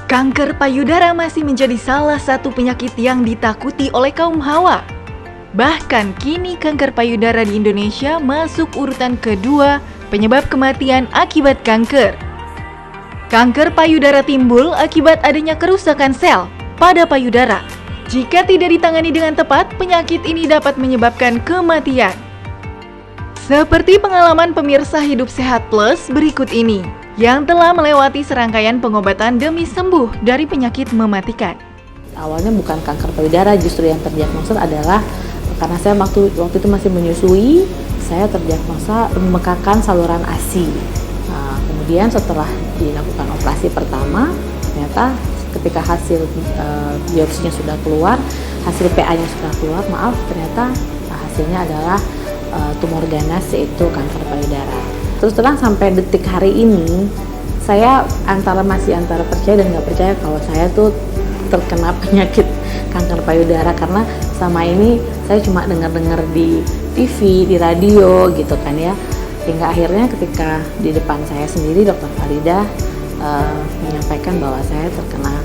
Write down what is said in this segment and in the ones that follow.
Kanker payudara masih menjadi salah satu penyakit yang ditakuti oleh kaum hawa. Bahkan kini kanker payudara di Indonesia masuk urutan kedua penyebab kematian akibat kanker. Kanker payudara timbul akibat adanya kerusakan sel pada payudara. Jika tidak ditangani dengan tepat, penyakit ini dapat menyebabkan kematian. Seperti pengalaman pemirsa Hidup Sehat Plus berikut ini, yang telah melewati serangkaian pengobatan demi sembuh dari penyakit mematikan. Awalnya bukan kanker payudara, justru yang terdiagnosa adalah karena saya waktu itu masih menyusui, saya terdiagnosa pembengkakan saluran ASI. Nah, kemudian setelah dilakukan operasi pertama, ternyata ketika hasil biopsinya sudah keluar, hasil PA-nya sudah keluar, ternyata hasilnya adalah tumor ganas, yaitu kanker payudara. Terus terang sampai detik hari ini, saya masih antara percaya dan nggak percaya kalau saya tuh terkena penyakit kanker payudara, karena selama ini saya cuma dengar-dengar di TV, di radio gitu kan ya. Hingga akhirnya ketika di depan saya sendiri Dr. Farida menyampaikan bahwa saya terkena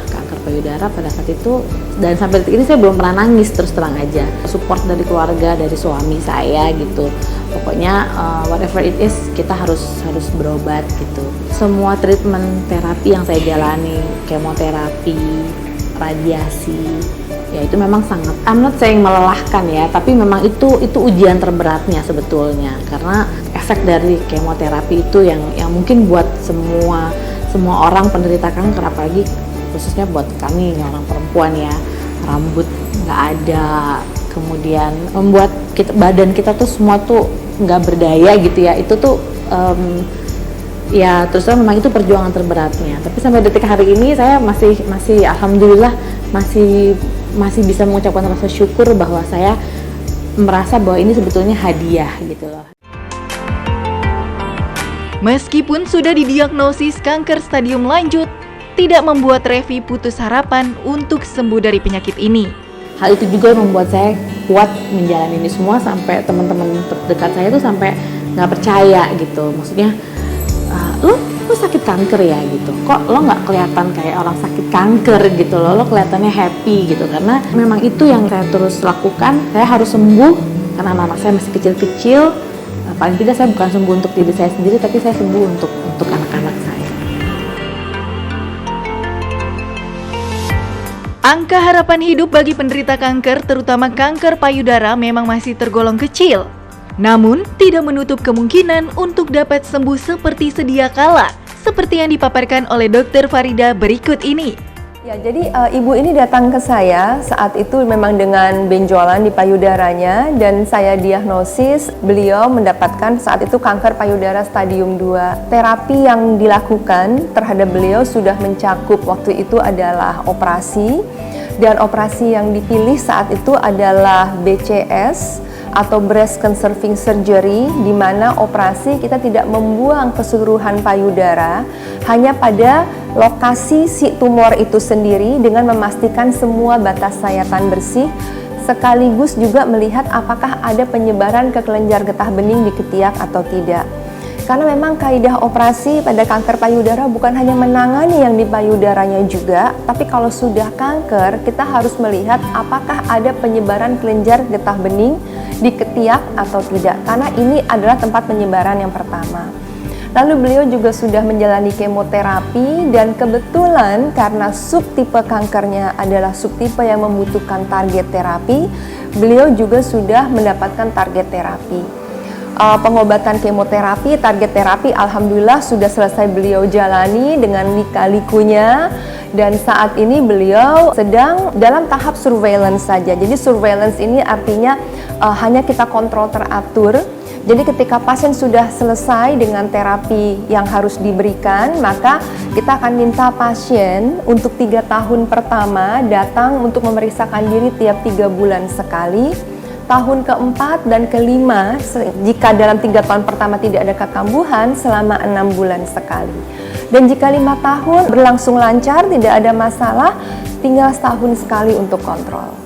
kanker payudara pada saat itu, dan sampai detik ini saya belum pernah nangis, terus terang aja. Support dari keluarga, dari suami saya gitu. Pokoknya whatever it is, kita harus berobat gitu. Semua treatment terapi yang saya jalani, kemoterapi, radiasi, ya itu memang sangat, I'm not saying melelahkan ya, tapi memang itu ujian terberatnya sebetulnya, karena efek dari kemoterapi itu yang mungkin buat semua orang penderita kanker, apalagi khususnya buat kami orang perempuan ya, rambut nggak ada, kemudian membuat badan kita tuh semua tuh nggak berdaya gitu ya. Itu tuh ya terus terang memang itu perjuangan terberatnya. Tapi sampai detik hari ini saya masih alhamdulillah masih bisa mengucapkan rasa syukur bahwa saya merasa bahwa ini sebetulnya hadiah gitu loh. Meskipun sudah didiagnosis kanker stadium lanjut, tidak membuat Revi putus harapan untuk sembuh dari penyakit ini. Hal itu juga membuat saya kuat menjalani ini semua, sampai teman-teman terdekat saya tuh sampai nggak percaya gitu. Maksudnya, lu sakit kanker ya gitu. Kok lo nggak kelihatan kayak orang sakit kanker gitu loh. Lo kelihatannya happy gitu. Karena memang itu yang saya terus lakukan. Saya harus sembuh karena anak-anak saya masih kecil-kecil. Paling tidak saya bukan sembuh untuk diri saya sendiri, tapi saya sembuh untuk anak-anak saya. Angka harapan hidup bagi penderita kanker, terutama kanker payudara, memang masih tergolong kecil. Namun, tidak menutup kemungkinan untuk dapat sembuh seperti sedia kala, seperti yang dipaparkan oleh Dr. Farida berikut ini. Ya, jadi ibu ini datang ke saya saat itu memang dengan benjolan di payudaranya, dan saya diagnosis beliau mendapatkan saat itu kanker payudara stadium 2. Terapi yang dilakukan terhadap beliau sudah mencakup waktu itu adalah operasi, dan operasi yang dipilih saat itu adalah BCS atau breast conserving surgery, di mana operasi kita tidak membuang keseluruhan payudara, hanya pada lokasi si tumor itu sendiri dengan memastikan semua batas sayatan bersih, sekaligus juga melihat apakah ada penyebaran ke kelenjar getah bening di ketiak atau tidak. Karena memang kaidah operasi pada kanker payudara bukan hanya menangani yang di payudaranya juga, tapi kalau sudah kanker kita harus melihat apakah ada penyebaran kelenjar getah bening di ketiak atau tidak, karena ini adalah tempat penyebaran yang pertama. Lalu beliau juga sudah menjalani kemoterapi, dan kebetulan karena subtipe kankernya adalah subtipe yang membutuhkan target terapi, beliau juga sudah mendapatkan target terapi. Pengobatan kemoterapi, target terapi alhamdulillah sudah selesai beliau jalani dengan lika-likunya, dan saat ini beliau sedang dalam tahap surveillance saja. Jadi surveillance ini artinya hanya kita kontrol teratur. Jadi ketika pasien sudah selesai dengan terapi yang harus diberikan, maka kita akan minta pasien untuk 3 tahun pertama datang untuk memeriksakan diri tiap 3 bulan sekali. Tahun keempat dan kelima, jika dalam 3 tahun pertama tidak ada kekambuhan, selama 6 bulan sekali. Dan jika 5 tahun berlangsung lancar, tidak ada masalah, tinggal setahun sekali untuk kontrol.